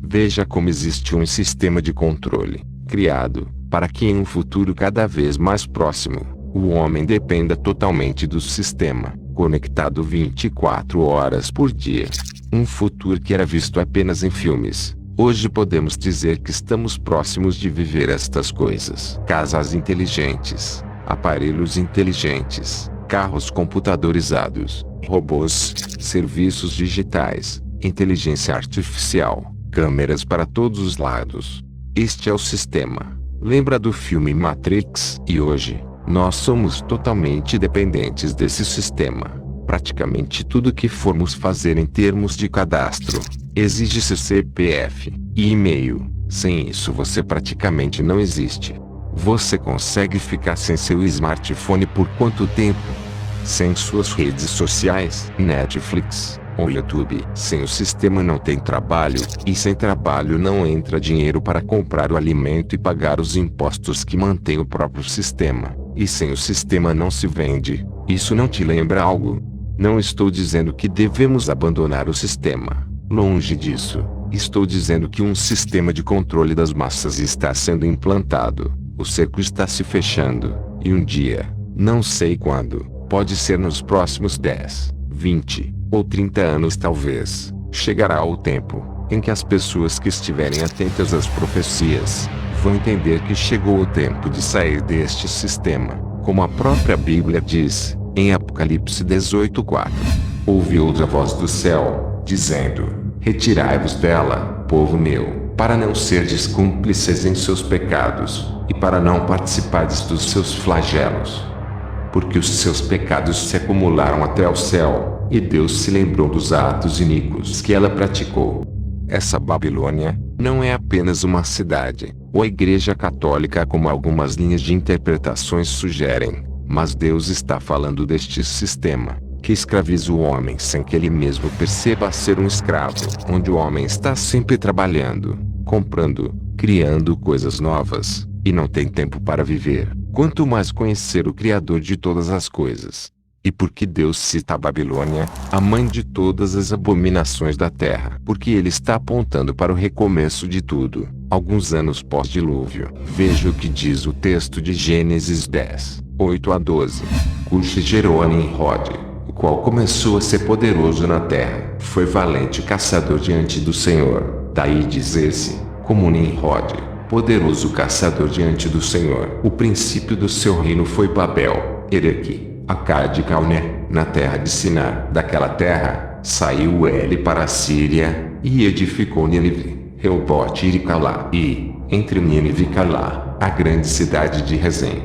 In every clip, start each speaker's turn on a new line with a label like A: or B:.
A: Veja como existe um sistema de controle, criado, para que em um futuro cada vez mais próximo, o homem dependa totalmente do sistema, conectado 24 horas por dia. Um futuro que era visto apenas em filmes. Hoje podemos dizer que estamos próximos de viver estas coisas. Casas inteligentes, aparelhos inteligentes, carros computadorizados, robôs, serviços digitais, inteligência artificial, câmeras para todos os lados. Este é o sistema. Lembra do filme Matrix? E hoje, nós somos totalmente dependentes desse sistema. Praticamente tudo que formos fazer em termos de cadastro, exige seu CPF e e-mail. Sem isso você praticamente não existe. Você consegue ficar sem seu smartphone por quanto tempo? Sem suas redes sociais, Netflix ou YouTube. Sem o sistema não tem trabalho, e sem trabalho não entra dinheiro para comprar o alimento e pagar os impostos que mantêm o próprio sistema. E sem o sistema não se vende. Isso não te lembra algo? Não estou dizendo que devemos abandonar o sistema. Longe disso. Estou dizendo que um sistema de controle das massas está sendo implantado. O cerco está se fechando. E um dia, não sei quando, pode ser nos próximos 10, 20 ou 30 anos talvez, chegará o tempo em que as pessoas que estiverem atentas às profecias vão entender que chegou o tempo de sair deste sistema, como a própria Bíblia diz, em Apocalipse 18:4. Ouvi outra voz do céu, dizendo: Retirai-vos dela, povo meu, para não serdes cúmplices em seus pecados, e para não participardes dos seus flagelos. Porque os seus pecados se acumularam até o céu, e Deus se lembrou dos atos iníquos que ela praticou. Essa Babilônia não é apenas uma cidade, ou a Igreja Católica como algumas linhas de interpretações sugerem, mas Deus está falando deste sistema, que escraviza o homem sem que ele mesmo perceba ser um escravo, onde o homem está sempre trabalhando, comprando, criando coisas novas, e não tem tempo para viver, quanto mais conhecer o Criador de todas as coisas. E por que Deus cita a Babilônia, a mãe de todas as abominações da terra? Porque ele está apontando para o recomeço de tudo, alguns anos pós-dilúvio. Veja o que diz o texto de Gênesis 10, 8-12. Cuxi gerou a Nimrod, o qual começou a ser poderoso na terra. Foi valente caçador diante do Senhor. Daí dizer-se, como Nimrod, poderoso caçador diante do Senhor. O princípio do seu reino foi Babel, Ereque, Acade e Calné, na terra de Sinar. Daquela terra, saiu ele para a Síria, e edificou Nínive, Reobote e Calá, e, entre Nínive e Calá, a grande cidade de Rezém.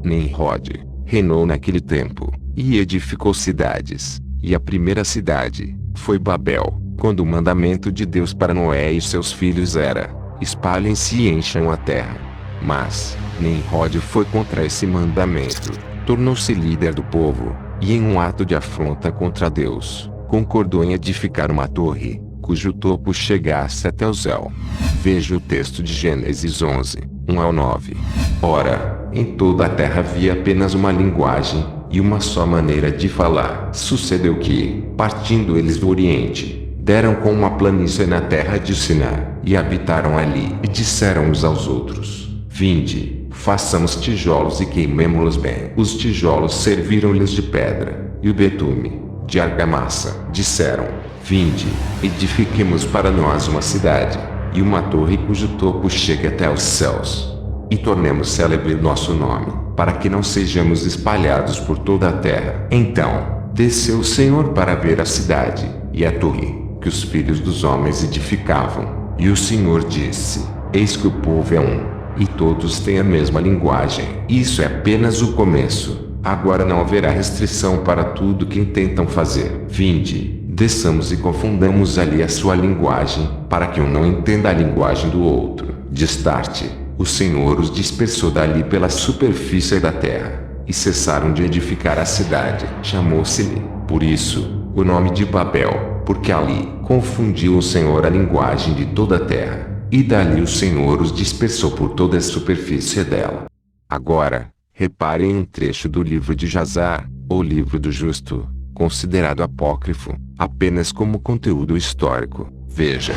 A: Nimrod reinou naquele tempo, e edificou cidades, e a primeira cidade foi Babel, quando o mandamento de Deus para Noé e seus filhos era: espalhem-se e encham a terra. Mas Nimrod foi contra esse mandamento, tornou-se líder do povo, e em um ato de afronta contra Deus, concordou em edificar uma torre, cujo topo chegasse até o céu. Veja o texto de Gênesis 11, 1-9. Ora, em toda a terra havia apenas uma linguagem, e uma só maneira de falar. Sucedeu que, partindo eles do Oriente, deram com uma planície na terra de Sinar, e habitaram ali, e disseram uns aos outros: Vinde, façamos tijolos e queimemo-los bem. Os tijolos serviram-lhes de pedra, e o betume, de argamassa. Disseram: Vinde, edifiquemos para nós uma cidade, e uma torre cujo topo chegue até os céus. E tornemos célebre nosso nome, para que não sejamos espalhados por toda a terra. Então, desceu o Senhor para ver a cidade, e a torre, que os filhos dos homens edificavam. E o Senhor disse: Eis que o povo é um, e todos têm a mesma linguagem. Isso é apenas o começo. Agora não haverá restrição para tudo que intentam fazer. Vinde, desçamos e confundamos ali a sua linguagem, para que um não entenda a linguagem do outro. Destarte, o Senhor os dispersou dali pela superfície da terra, e cessaram de edificar a cidade. Chamou-se-lhe, por isso, o nome de Babel, porque ali confundiu o Senhor a linguagem de toda a terra, e dali o Senhor os dispersou por toda a superfície dela. Agora, Repare em um trecho do livro de Jazar, ou livro do justo, considerado apócrifo, apenas como conteúdo histórico. Veja.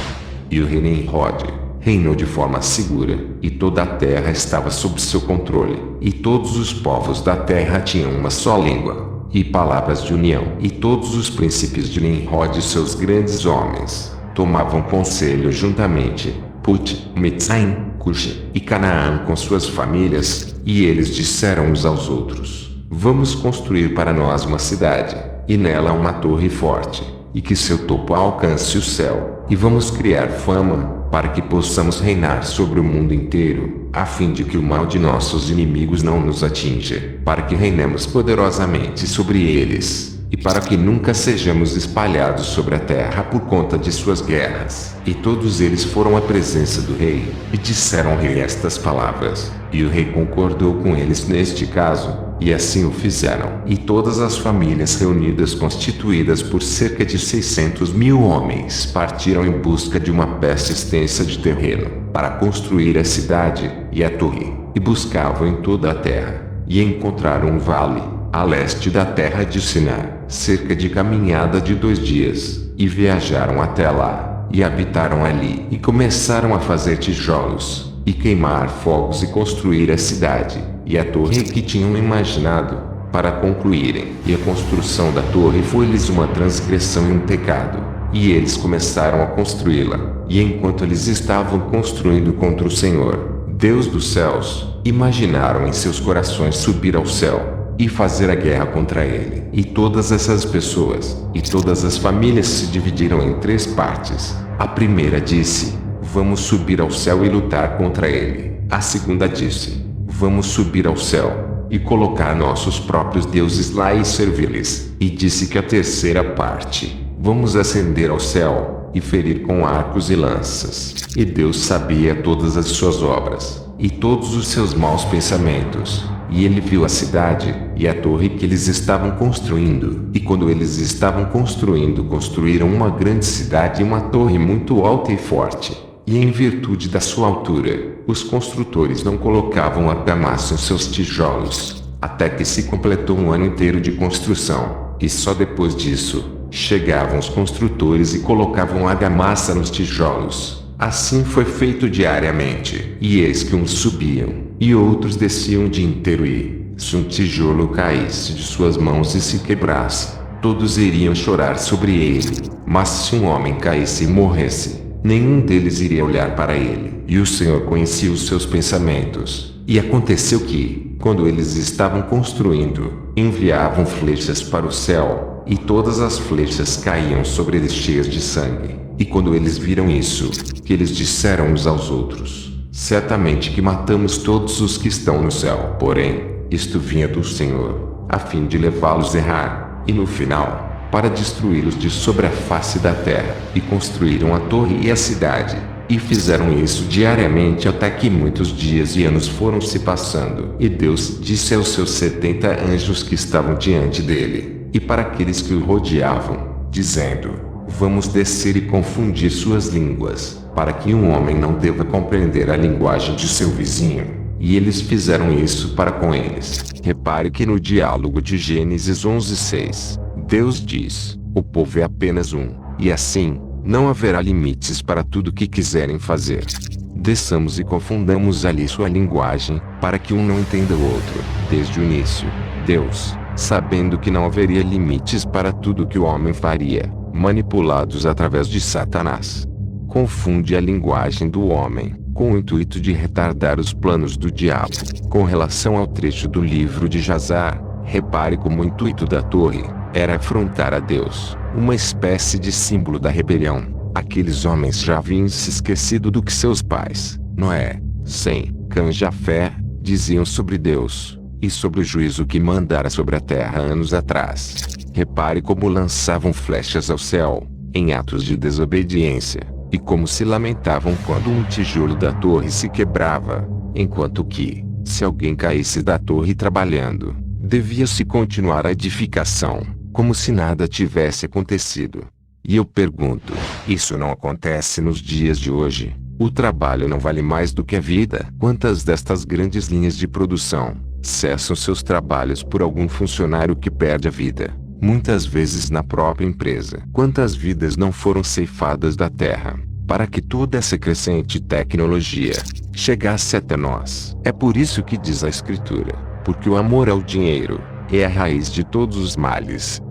A: E o rei Nimrod reinou de forma segura, e toda a terra estava sob seu controle, e todos os povos da terra tinham uma só língua, e palavras de união. E todos os príncipes de Nimrod e seus grandes homens tomavam conselho juntamente, Put, Mitzrayim, Cush e Canaã com suas famílias, e eles disseram uns aos outros: Vamos construir para nós uma cidade, e nela uma torre forte, e que seu topo alcance o céu, e vamos criar fama, para que possamos reinar sobre o mundo inteiro, a fim de que o mal de nossos inimigos não nos atinja, para que reinemos poderosamente sobre eles, e para que nunca sejamos espalhados sobre a terra por conta de suas guerras. E todos eles foram à presença do rei, e disseram ao rei estas palavras, e o rei concordou com eles neste caso, e assim o fizeram. E todas as famílias reunidas, constituídas por cerca de 600.000 homens, partiram em busca de uma peça extensa de terreno, para construir a cidade e a torre, e buscavam em toda a terra, e encontraram um vale, a leste da terra de Sinar, cerca de caminhada de 2 dias, e viajaram até lá, e habitaram ali, e começaram a fazer tijolos, e queimar fogos e construir a cidade, e a torre que tinham imaginado, para concluírem. E a construção da torre foi-lhes uma transgressão e um pecado, e eles começaram a construí-la, e enquanto eles estavam construindo contra o Senhor, Deus dos céus, imaginaram em seus corações subir ao céu, e fazer a guerra contra ele. E todas essas pessoas, e todas as famílias se dividiram em 3 partes. A primeira disse: Vamos subir ao céu e lutar contra ele. A segunda disse: Vamos subir ao céu, e colocar nossos próprios deuses lá e servi-lhes. E disse que a terceira parte: Vamos ascender ao céu, e ferir com arcos e lanças. E Deus sabia todas as suas obras, e todos os seus maus pensamentos. E ele viu a cidade, e a torre que eles estavam construindo. E quando eles estavam construindo, construíram uma grande cidade e uma torre muito alta e forte. E em virtude da sua altura, os construtores não colocavam argamassa em seus tijolos, até que se completou um ano inteiro de construção. E só depois disso, chegavam os construtores e colocavam argamassa nos tijolos. Assim foi feito diariamente. E eis que uns subiam, e outros desciam o dia inteiro, e, se um tijolo caísse de suas mãos e se quebrasse, todos iriam chorar sobre ele. Mas se um homem caísse e morresse, nenhum deles iria olhar para ele. E o Senhor conhecia os seus pensamentos. E aconteceu que, quando eles estavam construindo, enviavam flechas para o céu, e todas as flechas caíam sobre eles cheias de sangue. E quando eles viram isso, que eles disseram uns aos outros: Certamente que matamos todos os que estão no céu. Porém, isto vinha do Senhor, a fim de levá-los a errar, e no final, para destruí-los de sobre a face da terra. E construíram a torre e a cidade, e fizeram isso diariamente até que muitos dias e anos foram se passando. E Deus disse aos seus 70 anjos que estavam diante dele, e para aqueles que o rodeavam, dizendo: Vamos descer e confundir suas línguas, para que um homem não deva compreender a linguagem de seu vizinho. E eles fizeram isso para com eles. Repare que no diálogo de Gênesis 11:6, Deus diz: O povo é apenas um, e assim, não haverá limites para tudo que quiserem fazer. Desçamos e confundamos ali sua linguagem, para que um não entenda o outro. Desde o início, Deus, sabendo que não haveria limites para tudo que o homem faria, manipulados através de Satanás, confunde a linguagem do homem, com o intuito de retardar os planos do diabo. Com relação ao trecho do livro de Jazar, repare como o intuito da torre era afrontar a Deus, uma espécie de símbolo da rebelião. Aqueles homens já haviam se esquecido do que seus pais, Noé, Sem, Cã e Jafé, diziam sobre Deus, e sobre o juízo que mandara sobre a terra anos atrás. Repare como lançavam flechas ao céu, em atos de desobediência, e como se lamentavam quando um tijolo da torre se quebrava, enquanto que, se alguém caísse da torre trabalhando, devia-se continuar a edificação, como se nada tivesse acontecido. E eu pergunto, isso não acontece nos dias de hoje? O trabalho não vale mais do que a vida? Quantas destas grandes linhas de produção, cessam seus trabalhos por algum funcionário que perde a vida, muitas vezes na própria empresa. Quantas vidas não foram ceifadas da terra, para que toda essa crescente tecnologia chegasse até nós? É por isso que diz a Escritura, porque o amor ao dinheiro é a raiz de todos os males.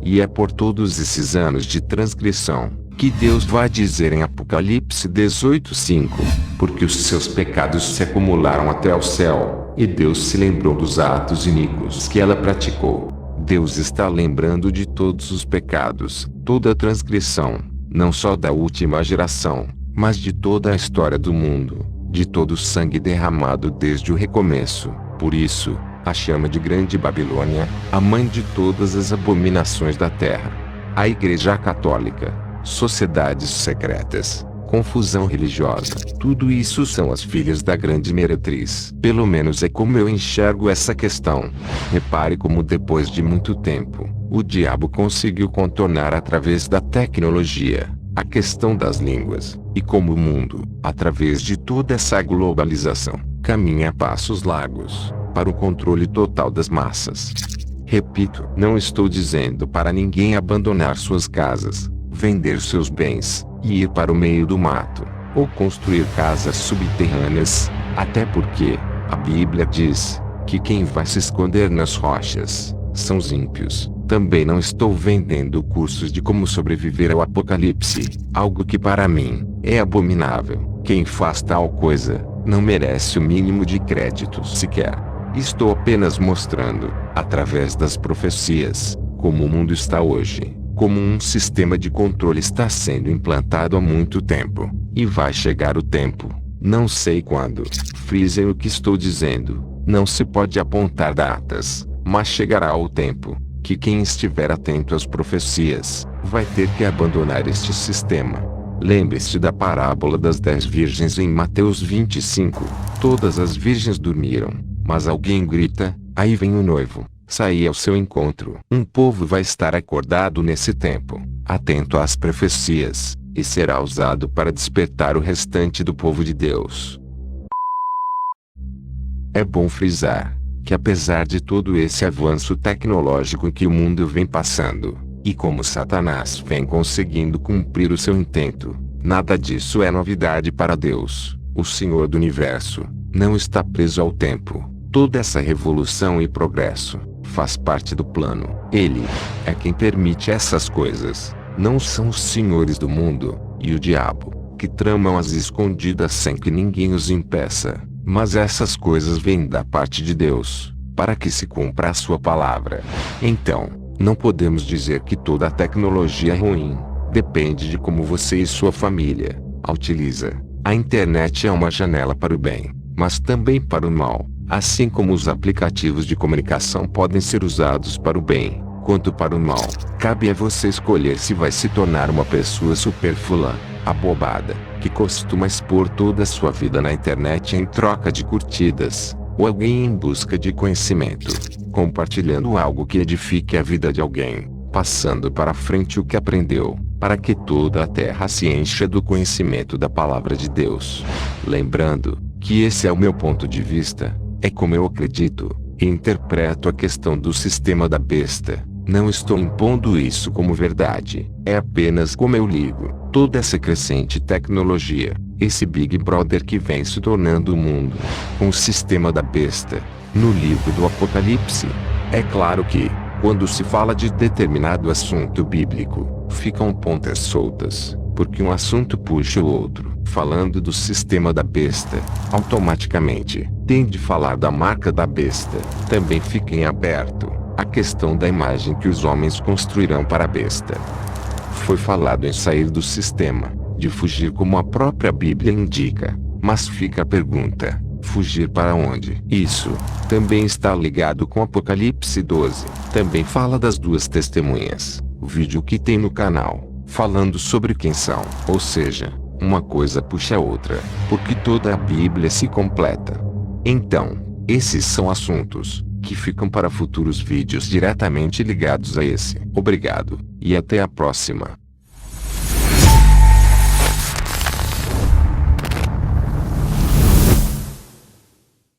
A: E é por todos esses anos de transgressão que Deus vai dizer em Apocalipse 18:5, porque os seus pecados se acumularam até o céu, e Deus se lembrou dos atos iníquos que ela praticou. Deus está lembrando de todos os pecados, toda a transgressão, não só da última geração, mas de toda a história do mundo, de todo o sangue derramado desde o recomeço. Por isso, a chama de Grande Babilônia, a mãe de todas as abominações da terra, a Igreja Católica, sociedades secretas, confusão religiosa, tudo isso são as filhas da grande meretriz. Pelo menos é como eu enxergo essa questão. Repare como depois de muito tempo, o diabo conseguiu contornar através da tecnologia a questão das línguas, e como o mundo, através de toda essa globalização, caminha a passos largos para o controle total das massas. Repito, não estou dizendo para ninguém abandonar suas casas, vender seus bens, e ir para o meio do mato, ou construir casas subterrâneas, até porque a Bíblia diz que quem vai se esconder nas rochas são os ímpios. Também não estou vendendo cursos de como sobreviver ao apocalipse, algo que para mim é abominável. Quem faz tal coisa não merece o mínimo de crédito sequer. Estou apenas mostrando, através das profecias, como o mundo está hoje, como um sistema de controle está sendo implantado há muito tempo, e vai chegar o tempo, não sei quando. Frisem o que estou dizendo, não se pode apontar datas, mas chegará o tempo que quem estiver atento às profecias vai ter que abandonar este sistema. Lembre-se da parábola das 10 virgens em Mateus 25. Todas as virgens dormiram, mas alguém grita: aí vem o noivo, saí ao seu encontro. Um povo vai estar acordado nesse tempo, atento às profecias, e será usado para despertar o restante do povo de Deus. É bom frisar que apesar de todo esse avanço tecnológico que o mundo vem passando, e como Satanás vem conseguindo cumprir o seu intento, nada disso é novidade para Deus. O Senhor do Universo não está preso ao tempo. Toda essa revolução e progresso faz parte do plano. Ele é quem permite essas coisas. Não são os senhores do mundo e o diabo que tramam as escondidas sem que ninguém os impeça. Mas essas coisas vêm da parte de Deus, para que se cumpra a sua palavra. Então, não podemos dizer que toda a tecnologia é ruim. Depende de como você e sua família a utiliza. A internet é uma janela para o bem, mas também para o mal. Assim como os aplicativos de comunicação podem ser usados para o bem, quanto para o mal. Cabe a você escolher se vai se tornar uma pessoa supérflua, abobada, que costuma expor toda a sua vida na internet em troca de curtidas, ou alguém em busca de conhecimento, compartilhando algo que edifique a vida de alguém, passando para frente o que aprendeu, para que toda a terra se encha do conhecimento da palavra de Deus. Lembrando que esse é o meu ponto de vista, é como eu acredito e interpreto a questão do sistema da besta. Não estou impondo isso como verdade, é apenas como eu ligo toda essa crescente tecnologia, esse Big Brother que vem se tornando o mundo, com o sistema da besta. No livro do Apocalipse, é claro que, quando se fala de determinado assunto bíblico, ficam pontas soltas, porque um assunto puxa o outro. Falando do sistema da besta, automaticamente, tem de falar da marca da besta. Também fica em aberto a questão da imagem que os homens construirão para a besta. Foi falado em sair do sistema, de fugir como a própria Bíblia indica, mas fica a pergunta: fugir para onde? Isso também está ligado com Apocalipse 12. Também fala das duas testemunhas, o vídeo que tem no canal, falando sobre quem são. Ou seja, uma coisa puxa a outra, porque toda a Bíblia se completa. Então, esses são assuntos que ficam para futuros vídeos diretamente ligados a esse. Obrigado, e até a próxima.